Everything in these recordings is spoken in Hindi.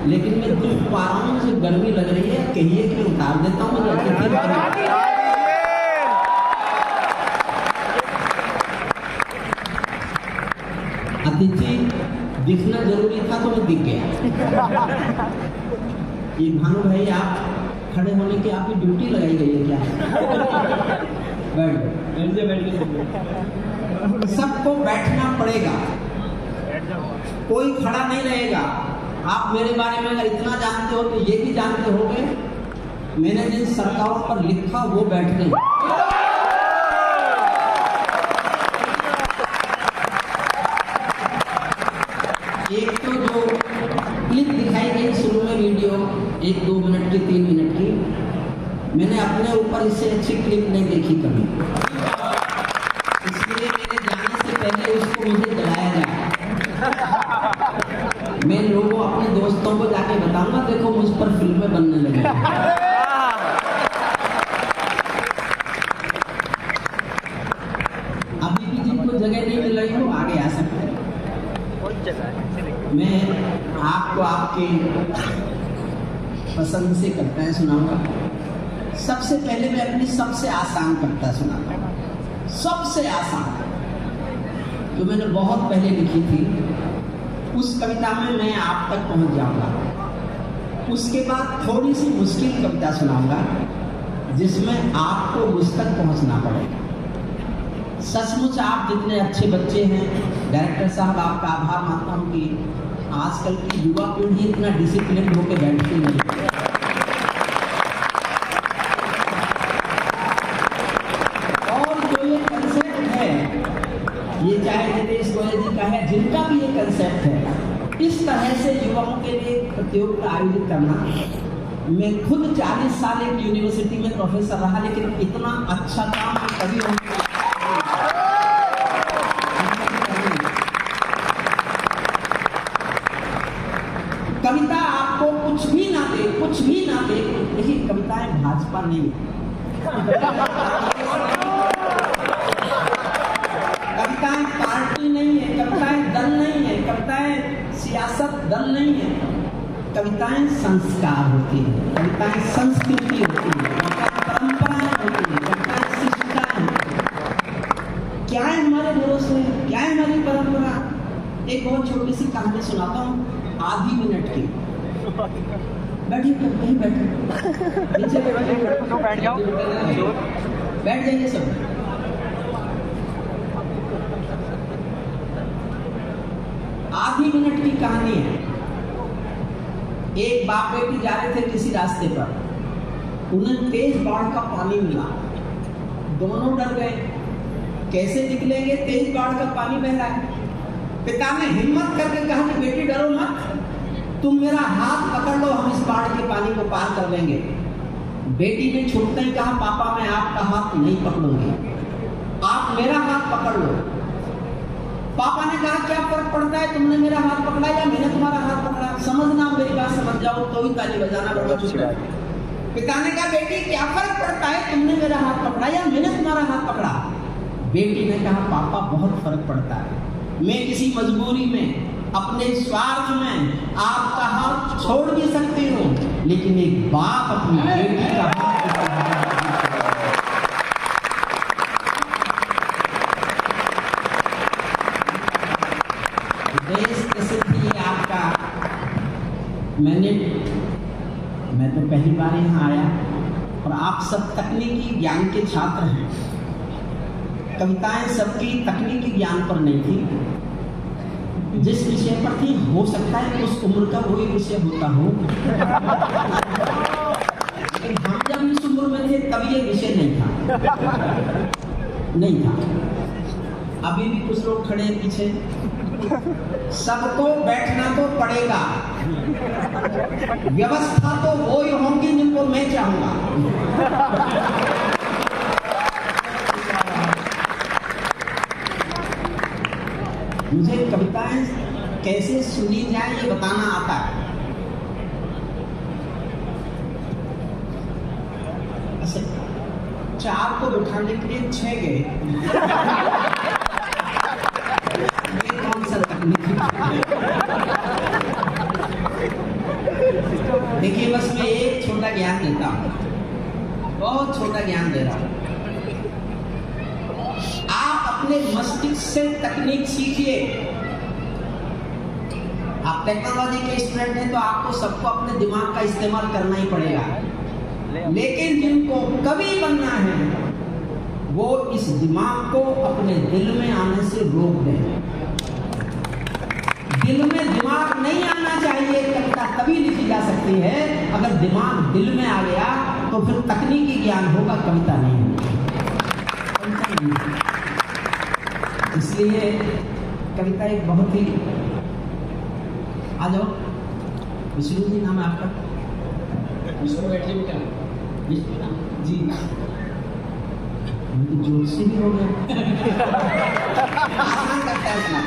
लेकिन मैं दुख पा रहा हूँ, मुझे गर्मी लग रही है, कहिए कि उतार देता हूँ। मुझे अतिथि दिखना जरूरी था तो मैं दिख गया। ये भानु भाई, आप खड़े होने की आपकी ड्यूटी लगाई गई है क्या? बैठ सबको बैठना पड़ेगा, कोई खड़ा नहीं रहेगा। आप मेरे बारे में अगर इतना जानते हो तो ये भी जानते होंगे, मैंने जिन सरकारों पर लिखा वो बैठ गई। एक तो जो क्लिप दिखाई गई शुरू में वीडियो, 1-2 मिनट की, 3 मिनट की, मैंने अपने ऊपर इससे अच्छी क्लिप नहीं देखी कभी। इसलिए मेरे जाने से पहले उसको मुझे जलाया जाए। मैं लोगों, अपने दोस्तों को जाके बताऊंगा, देखो मुझ पर फिल्में बनने लगी। अभी भी जिनको जगह नहीं मिल रही हो आगे आ सकते हैं। मैं आपको आपके पसंद से करता है सुनाऊंगा। सबसे पहले मैं अपनी सबसे आसान कविता सुनाऊंगा। सबसे आसान जो मैंने बहुत पहले लिखी थी, उस कविता में मैं आप तक पहुंच जाऊंगा। उसके बाद थोड़ी सी मुश्किल कविता सुनाऊंगा जिसमें आपको मुझ तक पहुंचना पड़ेगा। सचमुच आप जितने अच्छे बच्चे हैं, डायरेक्टर साहब आपका आभार मानता हूं कि आजकल की युवा पीढ़ी इतना डिसिप्लिन होकर बैठती नहीं। और जो ये कंसेप्ट है, ये चाहे नितेश गोयल जी का है, जिनका भी ये कंसेप्ट है, इस तरह से युवाओं के लिए प्रतियोगिता आयोजित करना। मैं खुद 40 साल एक यूनिवर्सिटी में प्रोफेसर रहा, लेकिन इतना अच्छा काम कभी नहीं। कविता आपको कुछ भी ना दे, कुछ भी ना दे, लेकिन कविताएं भाजपा नहीं है। कविताएं पार्टी नहीं है, कविताएं दल नहीं है, कविताएं सियासत दल नहीं है। कविताएं संस्कार होती है, कविताएं संस्कृति होती है, परंपराएं होती है, कविताएं शिष्टाएं। क्या है हमारे भरोसे, क्या है हमारी परंपरा? एक बहुत छोटी सी कहानी सुनाता हूँ, आधी मिनट की। बैठिए, कहीं बैठे, नीचे बैठ जाओ, बैठ जाइए सब। आधी मिनट की कहानी है। एक बाप बेटी जा रहे थे किसी रास्ते पर, उन्हें तेज बाढ़ का पानी मिला। दोनों डर गए, कैसे निकलेंगे, तेज बाढ़ का पानी बह रहा है। पिता ने हिम्मत करके कहा कि बेटी डरो मत, तुम मेरा हाथ पकड़ लो, हम इस बाढ़ के पानी को पार कर लेंगे। बेटी ने छूटते ही कहा, पापा मैं आपका हाथ नहीं पकड़ूंगी, आप मेरा हाथ पकड़ लो। पापा ने कहा, क्या फर्क पड़ता है, तुमने मेरा हाथ पकड़ा या मैंने तुम्हारा हाथ पकड़ा? समझना, मेरी बात समझ जाओ तो ही ताली बजाना बड़ा मुश्किल है। पिता ने कहा, बेटी क्या फर्क पड़ता है, तुमने मेरा हाथ पकड़ा या मैंने तुम्हारा हाथ पकड़ा? बेटी ने कहा, पापा बहुत फर्क पड़ता है, मैं किसी मजबूरी में, अपने स्वार्थ में आपका हाथ छोड़ भी सकती हूँ, लेकिन एक बाप अपनी बेटी का हाथ देश प्रसिद्ध ये आपका। मैं तो पहली बार यहाँ आया और आप सब तकनीकी ज्ञान के छात्र हैं। कविताएं सबकी तकनीकी ज्ञान पर नहीं थी, जिस विषय पर थी, हो सकता है उस उम्र का वही विषय होता हो, लेकिन हम जब इस उम्र में थे तब ये विषय नहीं था। अभी भी कुछ लोग खड़े हैं पीछे। सबको बैठना तो पड़ेगा, व्यवस्था तो वो ही होंगी जिनको मैं चाहूंगा। मुझे कविताएं कैसे सुनी जाए ये बताना आता है। अच्छा, 4 को बिठाने के लिए 6 गए। ये कौन सा तकनीक? अपने मस्तिष्क से तकनीक सीखिए। आप टेक्नोलॉजी के स्टूडेंट हैं तो आपको सबको अपने दिमाग का इस्तेमाल करना ही पड़ेगा, लेकिन जिनको कवि बनना है वो इस दिमाग को अपने दिल में आने से रोक दें। दिल में दिमाग नहीं आना चाहिए, कविता तभी लिखी जा सकती है अगर दिमाग दिल में आ गया तो फिर तकनीकी ज्ञान होगा, कविता नहीं होगी। इसलिए कविता एक बहुत ही, आ जाओ विष्णु जी नाम है आपका, विष्णु बैठे बेटा, विष्णु नाम जी, जोशी भी हो गया। आसान करता है सुना।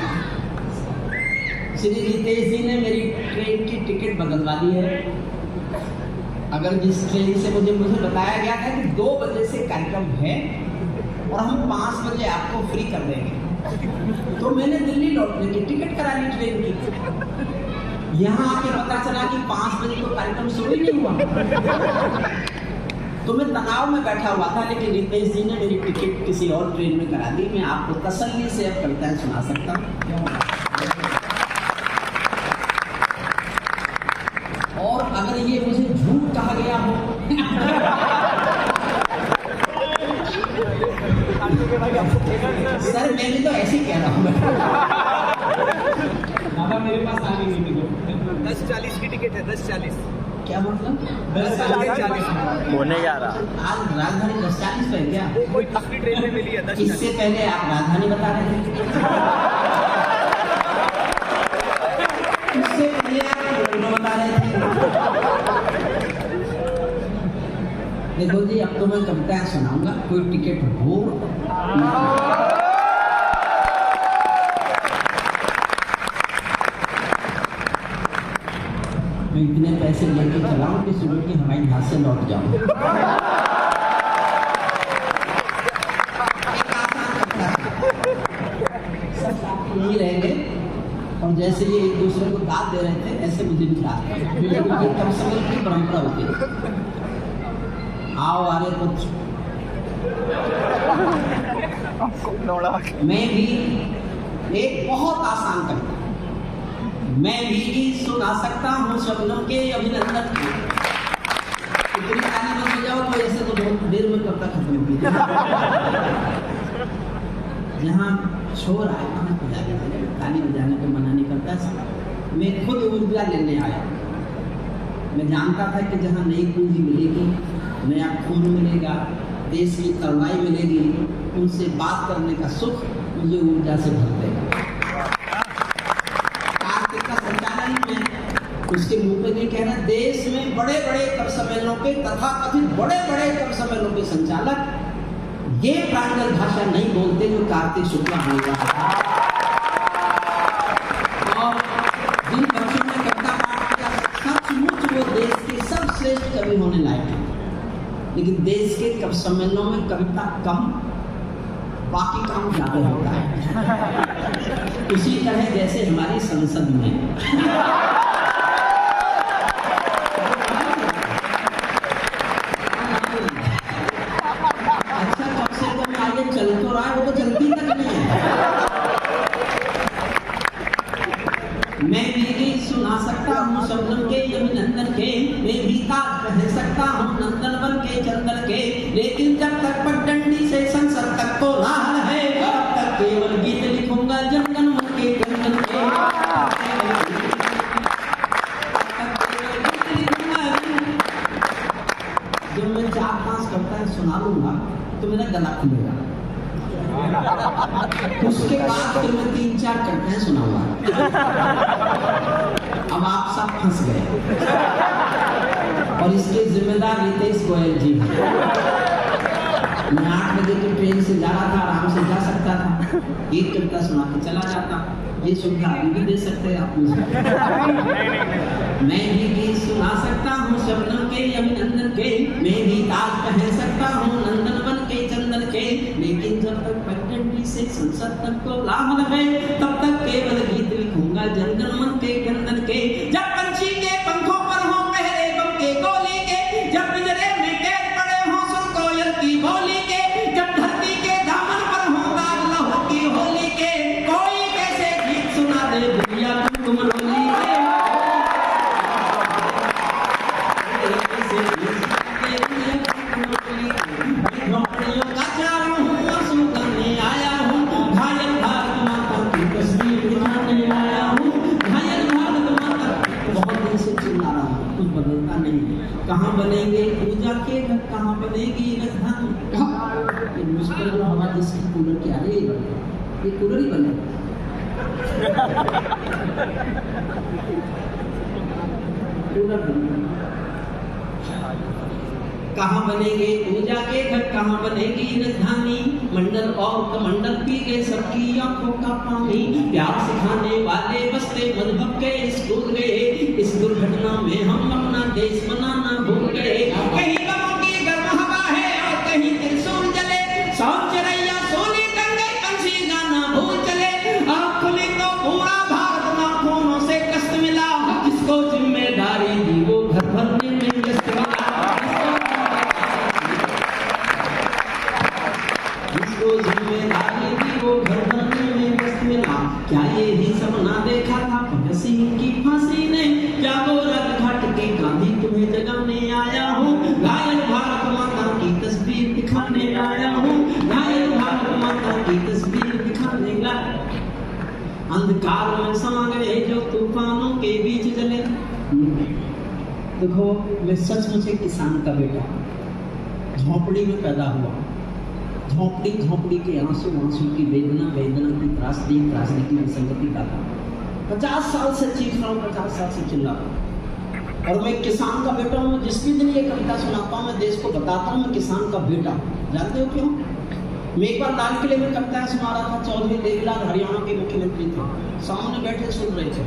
श्री रितेश जी ने मेरी ट्रेन की टिकट बदलवा दी है। अगर जिस ट्रेन से मुझे बताया गया था कि 2 बजे से कार्यक्रम है और हम 5 बजे आपको फ्री कर देंगे, तो मैंने दिल्ली लौटने की टिकट करा ली ट्रेन की। यहाँ आके पता चला कि 5 बजे तो कार्यक्रम शुरू ही नहीं हुआ। तो मैं तनाव में बैठा हुआ था, लेकिन रितेश जी ने मेरी टिकट किसी और ट्रेन में करा दी। मैं आपको तसल्ली से अब कविताएं सुना सकता हूँ। और अगर ये मुझे झूठ कहा गया हो सर, मैं भी तो ऐसे ही कह रहा हूँ। दादा मेरे पास आ गई टिकट, 10:40 की टिकट है, 10:40। क्या मतलब 10:40 होने जा रहा। आज राजधानी 10:40 पे क्या? कोई दूसरी ट्रेन में मिली है 10:40। इससे पहले आप राजधानी बता रहे थे, इससे पहले आप लखनऊ बता रहे थे। देखो जी, अब तो मैं कविताएं सुनाऊंगा, कोई टिकट हो। मैं इतने पैसे लेके चलाऊं कि सुबह की हवाई जहाज से लौट जाऊं। सब साथ यही रहेंगे और जैसे ये एक दूसरे को दाद दे रहे थे ऐसे मुझे भी दाद, कम समय की परंपरा होती है। आओ आगे कुछ। मैं भी एक बहुत आसान कविता, मैं भी सुना सकता हूँ स्वप्नों के अभिनंदन की। इतनी ताली में हो जाओ तो ऐसे तो बहुत देर में कविता खत्म होगी। जहाँ शोर आएगा मैं ताली बजाने को मना नहीं करता। मैं खुद ऊर्जा लेने आया। मैं जानता था कि जहाँ नई पूंजी मिलेगी, नया खून मिलेगा, देश की तरुणाई मिलेगी, उनसे बात करने का सुख मुझे ऊर्जा से भर देगा। उसके मुंह पे नहीं कहना, देश में बड़े बड़े कवि सम्मेलनों के तथा कथित बड़े बड़े कवि सम्मेलनों के संचालक ये प्रांजल भाषा नहीं बोलते जो कार्तिक शुक्ला बोलता है। और जिन बच्चों ने कविता पाठ किया सचमुच वो देश के सब श्रेष्ठ कवि होने लायक हैं, लेकिन देश के कवि सम्मेलनों में कविता कम, बाकी काम ज्यादा होता है। उसी तरह जैसे हमारी संसद में चल तो रहा है, वो तो चलती तक नहीं है। मैं भी सुना सकता हूँ शब्दों के अभिनंदन के, मैं भी ताज पहन सकता हूँ नंदन बन के चंदन के, लेकिन जब तक पगडंडी से संसद तक को लाल है, तब तक केवल गीत लिखूंगा जनगण मन के जनगण के। जब मैं 4-5 कविताएं सुना लूंगा तो मेरा गला खुलेगा। उसके बाद फिर मैं 3-4 कविताएं सुनाऊंगा। अब आप सब फंस गए और इसके जिम्मेदार रितेश गोयल जी। मैं 8 बजे की ट्रेन से जा रहा था, आराम से जा सकता था, एक कविता सुना के चला जाता। ये सुविधा अभी भी दे सकते हैं आप मुझे। मैं भी गीत सुना सकता हूँ शब्दों के अभिनंदन के, मैं भी ताज पहन सकता हूँ नंदन बन के चंदन के, लेकिन जब तक पगडंडी से संसद तक को लाभ है, तब तक केवल गीत लिखूंगा जनगण मन के कंदन के। जब पंछी के पंखों पर हो पहरे बम के गोली के, जब पिंजरे में कैद पड़े हो सुर कोयल की बोली के, जब धरती के दामन पर हो दाग लहू ये बन गया, ये कूलर ही बन गया। कूलर बन गया। कहाँ बनेंगे पूजा के घर, कहाँ बनेगी राजधानी, मंडल और कमंडल पी गए सबकी आंखों का पानी, प्यार सिखाने वाले बसते मजहब के स्कूल गए, इस दुर्घटना में हम अपना देश बनाना भूल गए। कहीं गमों की गर्म हवा है और कहीं त्रिशूल जले, सौंप चिड़ैया सोनी गंगे पंछी गाना भूल चले, आँख खुली तो पूरा भारत नाखूनों से कष्ट मिला, जिसको जिम्मेदारी दी वो घर भरने में व्यस्त मिला, जिसको जिम्मेदारी दी वो घर भरने में व्यस्त मिला। क्या ये ही सपना देखा था भगत सिंह की फांसी ने, क्या वो रग घाट के गांधी तुम्हें जगाने आया हूँ, घायल भारत माता की तस्वीर दिखाने आया हूँ, घायल भारत माता की तस्वीर दिखाने लाया। अंधकार में समा गए जो तूफानों के बीच जले। देखो मैं सचमुच एक किसान का बेटा, झोपड़ी में पैदा हुआ, झोपड़ी झोपड़ी के आंसू आंसू की वेदना वेदना की त्रासदी त्रासदी की विसंगति का था। 50 साल से चीख रहा हूँ, 50 साल से चिल्ला रहा हूँ, और मैं किसान का बेटा हूँ। जिस भी दिन ये कविता सुनाता हूँ मैं देश को बताता हूँ मैं किसान का बेटा हूँ। जानते हो क्यों? मैं एक बार लाल किले में कविता सुना रहा था, चौधरी देवीलाल हरियाणा के मुख्यमंत्री थे, सामने बैठे सुन रहे थे,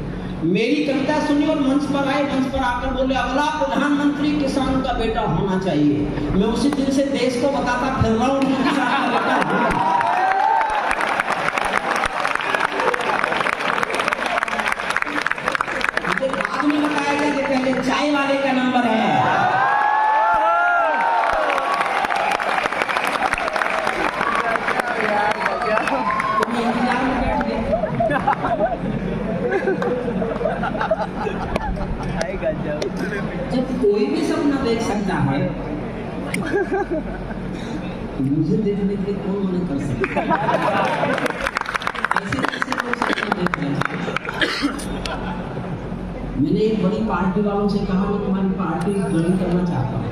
मेरी कविता सुनी और मंच पर आए, मंच पर आकर बोले अगला प्रधानमंत्री किसान का बेटा होना चाहिए। मैं उसी दिन से देश को बताता फिर रहा हूँ किसान का बेटा हूँ। मुझे बाद में बताया गया कि पहले चाय वाले का नंबर है। तुम्हें इंतजार में बैठ गए। जब कोई भी सपना देख सकता है मुझे देखने के लिए कौन मना कर सकता है? ऐसे कैसे लोग सपना देख रहे हैं? मैंने एक बड़ी पार्टी वालों से कहा मैं तुम्हारी पार्टी ज्वाइन करना चाहता हूँ,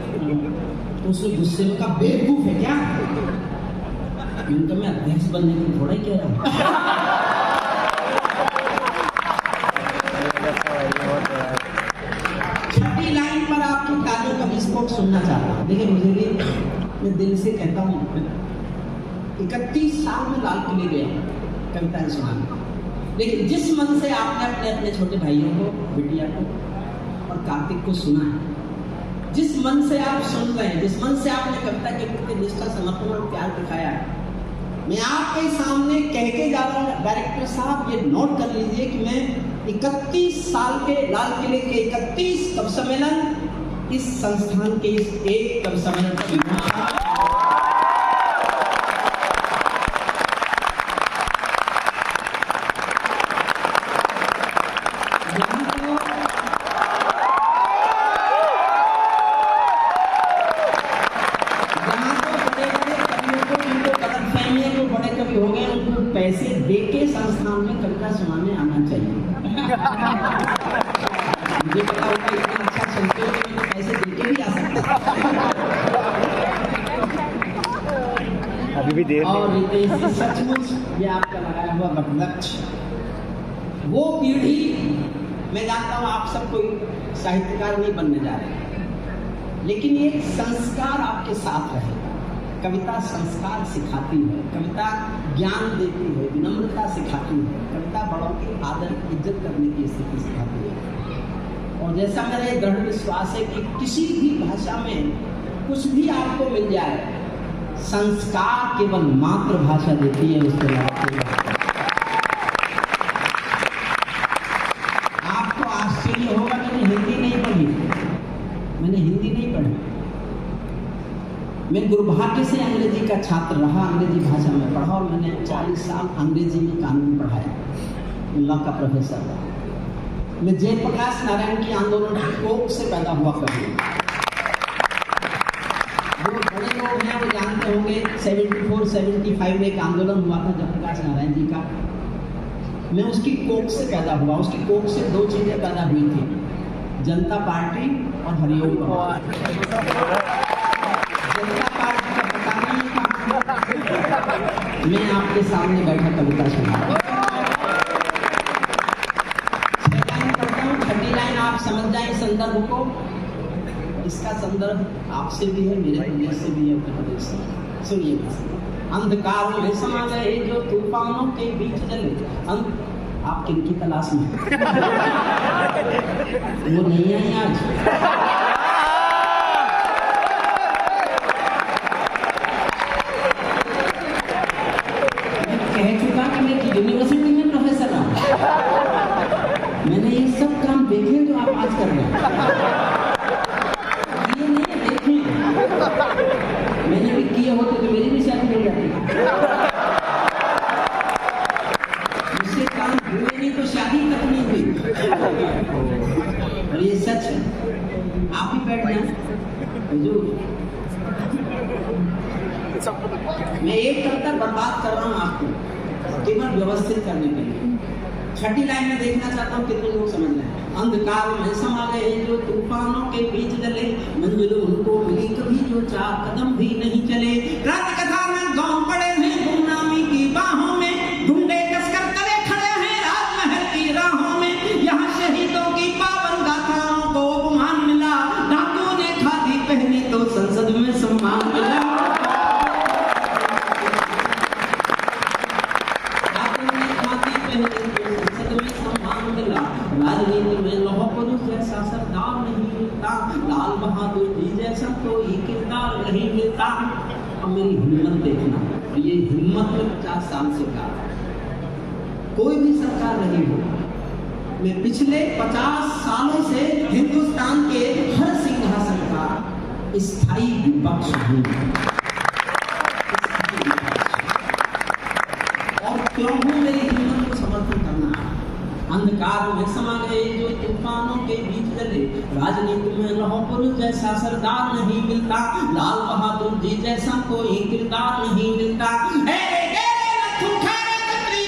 तो उसने गुस्से में कहा बेवकूफ है क्या? मैंने मैं अध्यक्ष बनने के लिए थोड़ा ही कह रहा हूँ। छठी लाइन पर आपकी तालियों का विस्फोट सुनना चाहता हूँ। देखिए मुझे भी मैं दिल से कहता हूँ 31 साल में लाल किले गया कविताएं सुनाने, लेकिन जिस मन से आपने अपने अपने छोटे भाइयों को बिटिया को और कार्तिक को सुना है, जिस मन से आप सुन रहे हैं, जिस मन से आपने कविता के प्रति निष्ठा समर्पण और प्यार दिखाया है, मैं आपके सामने कह के जा रहा हूँ डायरेक्टर साहब ये नोट कर लीजिए कि मैं 31 साल के लाल किले के 31 कवि सम्मेलन इस संस्थान के इस एक कवि सम्मेलन का हो गए, उनको पैसे दे के संस्थान में कविता सुनाने आना चाहिए। मुझे पता होगा इतना अच्छा सुनते हो कि मैं पैसे दे के भी आ सकता। अभी भी देर और सचमुच ये आपका लगाया हुआ वटवृक्ष, वो पीढ़ी, मैं जानता हूँ आप सब कोई साहित्यकार नहीं बनने जा रहे, लेकिन ये संस्कार आपके साथ रहे। कविता संस्कार सिखाती है, कविता ज्ञान देती है, विनम्रता सिखाती है, कविता बड़ों की आदर इज्जत करने की स्थिति सिखाती है। और जैसा मेरा दृढ़ विश्वास है कि किसी भी भाषा में कुछ भी आपको मिल जाए, संस्कार केवल मातृभाषा देती है, उसके आपको आश्चर्य होगा कि मैंने हिंदी नहीं पढ़ी, मैंने हिंदी नहीं पढ़ी, मैं दुर्भाग्य से अंग्रेजी का छात्र रहा, अंग्रेजी भाषा में पढ़ा और मैंने 40 साल अंग्रेजी में कानून पढ़ाया, लॉ का प्रोफेसर था। मैं जयप्रकाश नारायण की आंदोलन की कोख से पैदा हुआ कभी। जो बड़े लोग हैं वो जानते होंगे 74-75 में एक आंदोलन हुआ था जयप्रकाश नारायण जी का, मैं उसकी कोख से पैदा हुआ। उसकी कोख से दो चीजें पैदा हुई थी, जनता पार्टी और हरिओम पार्टी। जनता पार्टी का पता नहीं मैं आपके सामने बैठा कविता सुना। 6 लाइन पढ़ता हूँ, 6ठी लाइन आप समझ जाए संदर्भ को। इसका संदर्भ आपसे भी है, मेरे प्रदेश से भी है, उत्तर प्रदेश से। सुनिए, अंधकार में समा गए जो तूफानों के बीच जले। आप किनकी तलाश में? वो नहीं आई आज। कह चुका कि मैं यूनिवर्सिटी में प्रोफेसर हूं। मैंने ये सब काम देखे जो आप आज कर रहे हैं। ये नहीं देखे, मैंने भी किए होते तो मेरी भी शादी हो जाती। मुझसे काम हुए नहीं तो शादी तक नहीं हुई। और ये सच है। आप भी बैठ जाए हुजूर। मैं एक कविता बर्बाद कर रहा हूँ आपको केवल व्यवस्थित करने के लिए। 6ठी लाइन में देखना चाहता हूँ कितने लोग समझ रहे हैं। अंधकार में समा गए जो तूफानों के बीच जले, मंजिल उनको मिली कभी जो 4 कदम भी नहीं चले। रात कथा में गांव पड़े हैं गुमनामी की बाहों में, ढूंढे कसकर तले खड़े हैं राजमहल की राहों में। यहाँ शहीदों की पावन गाथाओं को उपमान मिला, डाकुओं ने खादी पहनी तो संसद में सम्मान मिला। राजनीति में लौह पुरुष जैसा सरदार नहीं मिलता, लाल बहादुर जी जैसा कोई किरदार नहीं मिलता। अब मेरी हिम्मत देखना, ये हिम्मत में 50 साल से का कोई भी सरकार रही हो, मैं पिछले 50 सालों से हिंदुस्तान के हर सिंहासन का स्थायी विपक्ष हूँ। और क्यों हूँ, मेरी हिम्मत को समर्थन करना। अंधकार में समा गए जो तूफानों के बीच जले, राजनीति में लौह पुरुष जैसा सरदार नहीं मिलता, लाल बहादुर जी जैसा कोई किरदार नहीं मिलता।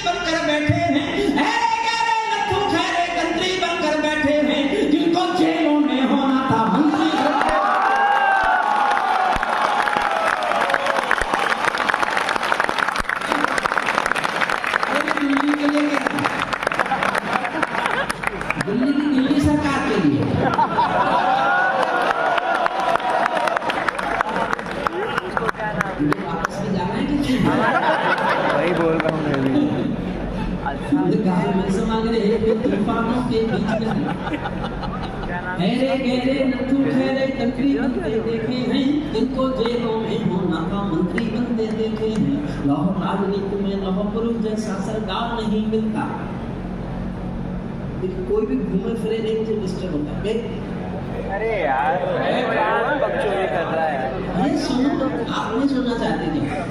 बनकर बैठे हैं, कंत्री बनकर बैठे हैं, जिनको जेलों में होना था मंत्री। दिल्ली सरकार के लिए वापस भी जाना है कि वही बोल रहा हूँ मैं भी। अंधकार में समा गए जो तूफानों के बीच जले, गहरे गहरे नथु ठहरे कंत्री बनते देखे हैं, जिनको जेलों में होना था मंत्री बनते देखे हैं। लौह राजनीति में लौह पुरुष जैसा सरदार नहीं मिलता। कोई भी घूमे फिरे नहीं मुझे डिस्टर्ब होता है। अरे यार बकचोदी कर रहा है। ये सुनो, आप नहीं सुनना चाहते क्या?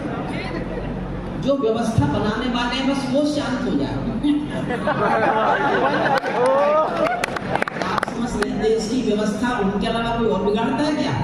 जो व्यवस्था बनाने वाले हैं बस वो शांत हो जाए। आप समझ रहे हैं, देश की व्यवस्था उनके अलावा कोई और बिगाड़ता है क्या?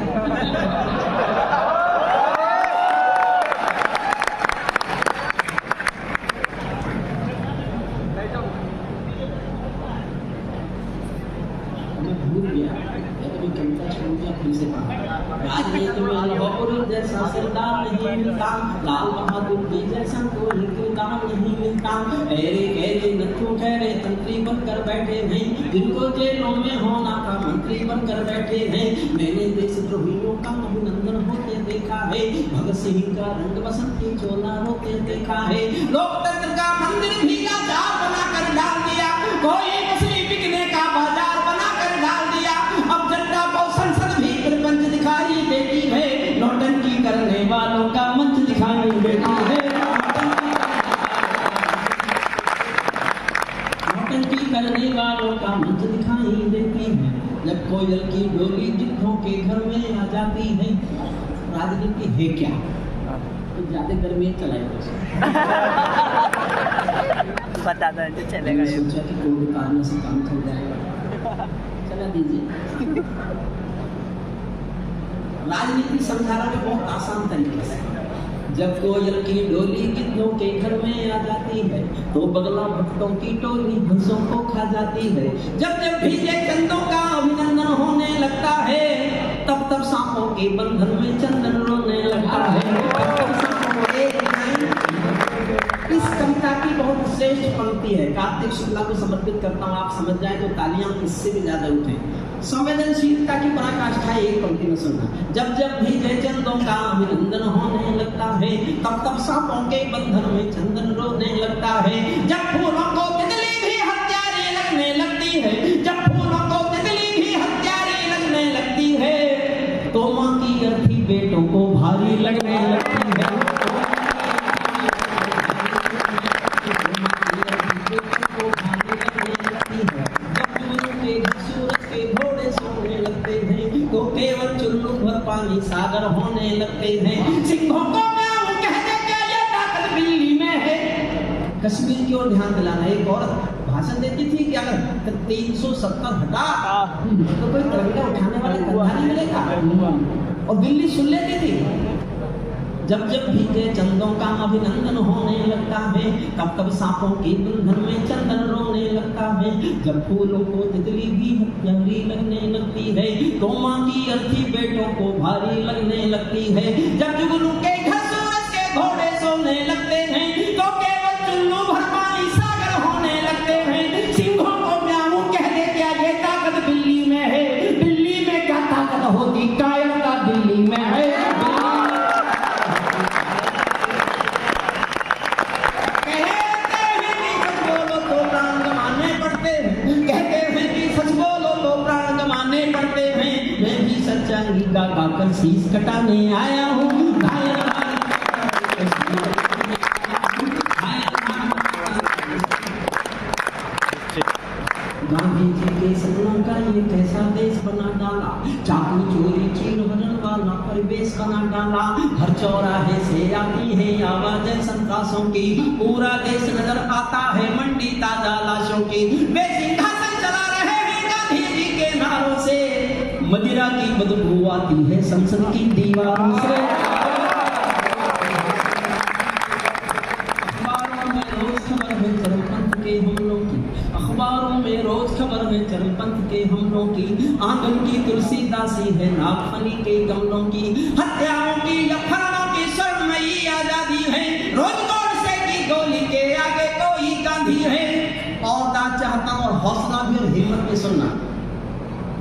राजनीति में लौह पुरुष जैसा सरदार नहीं मिलता, लाल बहादुर जी जैसा कोई किरदार नहीं मिलता। ऐरे गहरे नथु ठहरे कंत्री बनकर बैठे हैं, जिनको जेलों में होना था मंत्री बनकर बैठे हैं। मैंने देशद्रोहियों का अभिनंदन होते देखा है, भगत सिंह का रंग बसंती चोला होते देखा है। लोकतंत्र का मंदिर भी लाचार बनाकर डाल दिया, कोई मछली बिकने का बाजार बनाकर डाल दिया। अब जनता को संसद भी प्रपंच दिखाई देती है, नौटंकी करने वालों का मंच दिखाई देती है। नौटंकी करने वालों का मंच दिखाई देती है। जब कोयल की डोली जिद्धों के घर में आ जाती है। राजनीति है क्या? तो ज्यादा गर्मी चलाए बता दो चलेगा। सोचा कि कोई कारण से काम चल जाएगा, चला दीजिए। राजनीति समझाना भी बहुत आसान तरीके से। जब कोयल की डोली गिद्धों के घर में आ जाती है, तो बगला भक्तों की टोली भैंसों को खा जाती है। जब जब भीजे चंदों का अभिनंदन होने लगता है, तब तब सांपों के बंधन में चंदन रोने लगता है। श्रेष्ठ पंक्ति है, कार्तिक शुक्ला को समर्पित करता हूँ, आप समझ जाए तो तालियां इससे भी ज्यादा उठें। संवेदनशीलता की पराकाष्ठा है, एक पंक्ति में सुनना। जब जब भी जय चंदों का अभिनंदन होने लगता है, तब तब सांपों के बंधन में चंदन रोने लगता है। जब फूलों को तितली भी हत्यारी लगने लगती है, जब फूलों को तितली भी हत्यारी लगने लगती है, तो माँ की अर्थी बेटों को भारी लगने लगती है। तो केवल चुल्लू भर पानी सागर होने लगते हैं। सिंहों को म्याऊं कहते क्या ये ताकत बिल्ली में है। कश्मीर की ओर ध्यान दिलाना, एक औरत भाषण देती थी कि अगर 370 हटा तो कोई तिरंगा उठाने वाला कंधा नहीं मिलेगा, और दिल्ली सुन लेती थी। जब जब भीगे चंदों का अभिनंदन होने लगता है, तब तब सांपों के बंधन में चंदन रोने लगता है। जब फूलों को तितली भी हत्यारी लगने लगती है, तो माँ की अर्थी बेटों को भारी लगने लगती है। जब जुगनू के घर सूरज के घोड़े सोने लगते हैं, तो केवल चुल्लू भर पानी सागर होने लगते हैं। सिंहों को म्याऊं कह दे क्या ये ताकत बिल्ली में है। बिल्ली में क्या ताकत होती, कायरता दिल्ली में है। गाकर शीश कटाने आया हूँ। गांधी जी के सपनों का ये कैसा देश बना डाला, चाकू चोरी चीर हरण वाला परिवेश बना डाला। हर चौराहे से आती है आवाज़ें संतासों की, पूरा देश नजर आता है मंडी ताजा लाशों की। वे सिंहासन चला रहे हैं गांधी जी के नारों से, मदिरा की बदबू आती है संसद की दीवारों से। अखबारों में रोज खबर है चरमपंथ के हमलों की, अखबारों में रोज खबर है चरमपंथ के हमलों की। आंगन की तुलसीदासी है नागफनी के गमलों की, हत्याओं की अफवाहों की शर्मई आजादी है। रोज गोडसे की गोली के आगे कोई गांधी है। और दाद चाहता हूं और हौसला भी और हिम्मत भी सुनना।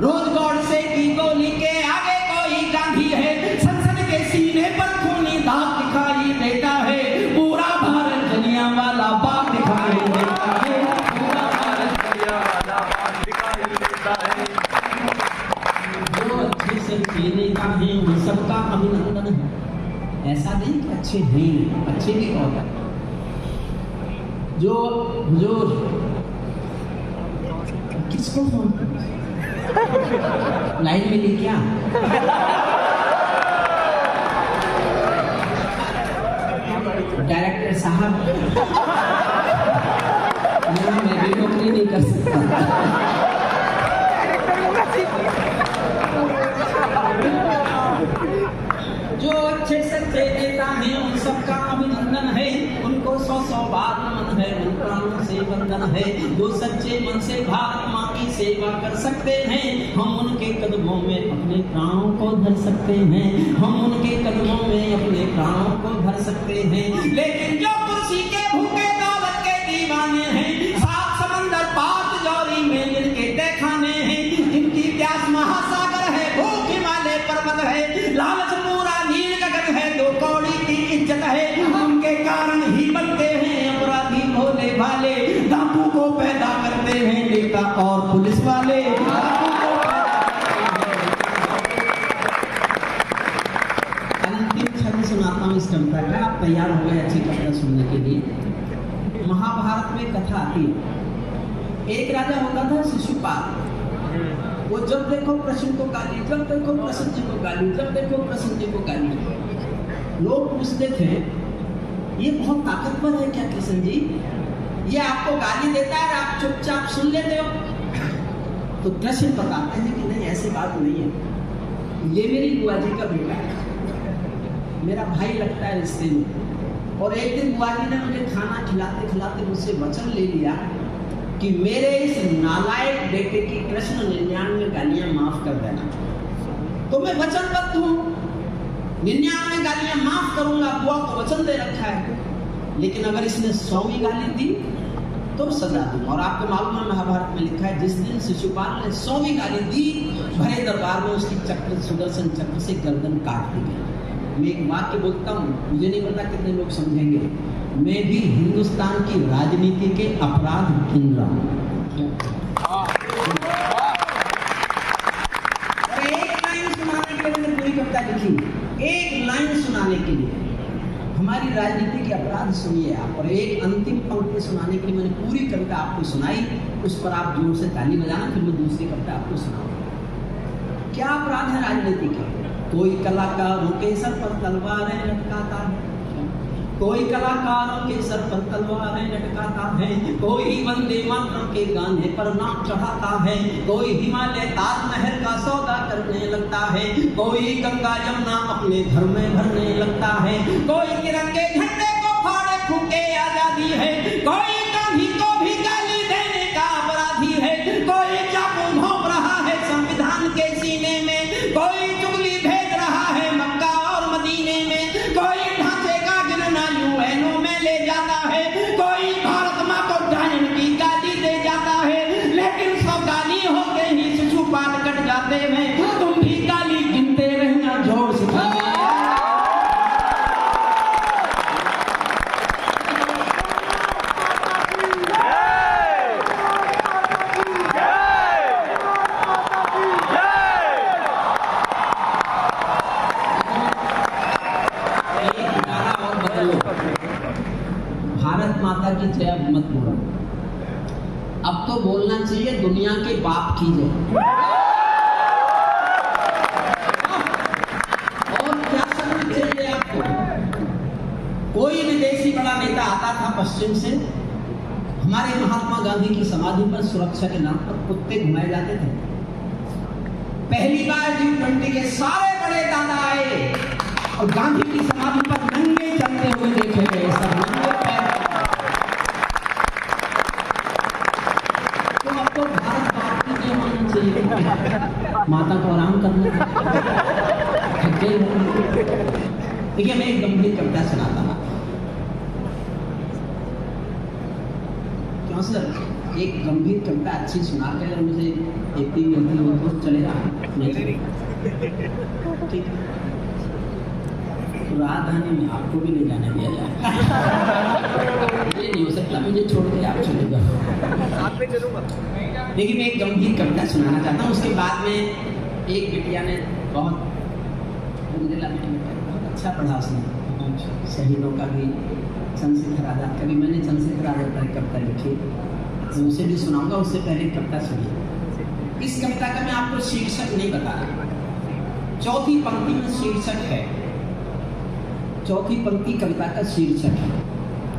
रोज गोडसे की गोली के आगे कोई गांधी है। संसद के सीने पर खूनी दाग दिखाई देता है, पूरा भारत जलियांवाला बाग दिखाई देता है। पूरा भारत जलियांवाला बाग दिखाई देता है। जो अच्छे से नेता हैं उन सबका अभिनंदन है। ऐसा नहीं कि अच्छे हैं, अच्छे भी बहुत है। जो किसको फोन लाइन मिली क्या? डायरेक्टर साहब, मैं भी नौकरी नहीं कर सकता। जो अच्छे सच्चे नेता हैं उन सबका अभिनंदन है, उनको 100 बार नमन है, उन प्राणों से वंदन है। जो सच्चे मन से भारत माँ की सेवा कर सकते हैं, हम उनके कदमों में अपने प्राणों को धर सकते हैं। हम उनके कदमों में अपने प्राणों को धर सकते हैं। लेकिन जो कुर्सी के भूखे दौलत के दीवाने हैं, सात समंदर पार तिजोरी में जिनके तहखाने हैं, जिनकी प्यास महासागर है, भूख हिमालय पर्वत है, लालच पूरा नील गगन है, दो कौड़ी की इज्जत है, उनके कारण ही बनते हैं अपराधी भोले भाले। डाकू को पैदा करते हैं नेता और पुलिस वाले। अंतिम छंद सुनाता हूँ इस कविता का, आप तैयार हो गए अच्छी कविता सुनने के लिए। महाभारत में कथा आती है, एक राजा होता था शिशुपाल। वो जब देखो कृष्ण को गाली, जब देखो कृष्ण जी को गाली, जब देखो कृष्ण जी को गाली। लोग पूछते थे ये बहुत ताकतवर है क्या कृष्ण जी, ये आपको गाली देता है और आप चुपचाप सुन लेते हो? तो कृष्ण बताते हैं कि नहीं, ऐसी बात नहीं है। ये मेरी बुआ जी का बेटा है, मेरा भाई लगता है रिश्ते में। और एक दिन बुआ जी ने मुझे खाना खिलाते खिलाते मुझसे वचन ले लिया कि मेरे इस नालायक बेटे की कृष्ण 99 गालियां माफ कर देना। तो मैं वचनबद्ध हूँ, 99 गालियां माफ करूंगा, बुआ को वचन दे रखा है। लेकिन अगर इसने 100वीं गाली दी तो सजा दूंगा। और आपको मालूम है महाभारत में लिखा है, जिस दिन शिशुपाल ने 100वीं गाली दी, भरे दरबार में उसकी चक्र सुदर्शन चक्र से गर्दन काट दी गई। मैं एक वाक्य बोलता हूँ, मुझे नहीं पता कितने लोग समझेंगे। मैं भी हिंदुस्तान की राजनीति के अपराध गिन रहा हूँ। एक लाइन सुनाने के लिए पूरी कविता लिखी, एक लाइन सुनाने के लिए हमारी राजनीति के अपराध सुनिए आप। और एक अंतिम पंक्ति सुनाने के लिए मैंने पूरी कविता आपको सुनाई, उस पर आप जोर से ताली बजाना, फिर मैं दूसरी कविता आपको सुनाऊंगा। क्या अपराध है राजनीति के? कोई कलाकारों के सर पर तलवारें लटकाता है, कोई कलाकारों के सर पर तलवारें लटकाता है, कोई वंदे मातरम के गाने पर नाम चढ़ाता है, कोई हिमालय ताजमहल का सौदा करने लगता है, कोई गंगा यमुना अपने घर में भरने लगता है, कोई तिरंगे झंडे को फाड़े फूके आजादी है, कोई गांधी को भी गाली देने का अपराधी है, कोई चाकू भोंक रहा है संविधान के सीने में, कोई चुगली भेज रहा है मक्का और मदीने में, कोई ढांचे का गिरना यूएनओ में ले जाता है, कोई भारत माँ को डायन की गाली दे जाता है। लेकिन सब गाली होके ही शिशुपाल कट जाते हैं, तुम भी गाली गिनते रहना जोर से। भारत माता की जय मत बोलो, अब तो बोलना चाहिए दुनिया के बाप की जय। और क्या समझ चाहिए आपको? कोई विदेशी बड़ा नेता आता था पश्चिम से, हमारे महात्मा गांधी की समाधि पर सुरक्षा के नाम पर कुत्ते घुमाए जाते थे। पहली बार G20 के सारे बड़े दादा आए और गांधी की समाधि पर नंगे चलते हुए देखे गए, सब नंगे पैर। तो अब तो भारत बाप की जय होनी चाहिए, माता को आराम करना। देखिए मैं एक गंभीर कविता सुनाता हूँ। क्यों सर? एक गंभीर कविता अच्छी सुना के अगर मुझे इतनी मिलती हो तो चलेगा? ठीक है, राजधानी में आपको भी नहीं जाने दिया जाए। ये नहीं हो सकता, मुझे छोड़ के आप चले जाओ। साथ में चलूंगा। देखिए मैं एक गंभीर कविता सुनाना चाहता हूँ। उसके बाद में एक बिटिया ने बहुत अच्छा पढ़ा, उसने शहीदों का भी, चंद्रशेखर आजाद का भी। मैंने चंद्रशेखर आजाद पर कविता लिखी, तो उसे भी सुनाऊंगा। उससे पहले कविता सुनिए। इस कविता का मैं आपको शीर्षक नहीं बता रहा, चौथी पंक्ति में शीर्षक है, चौथी पंक्ति कविता का शीर्षक है।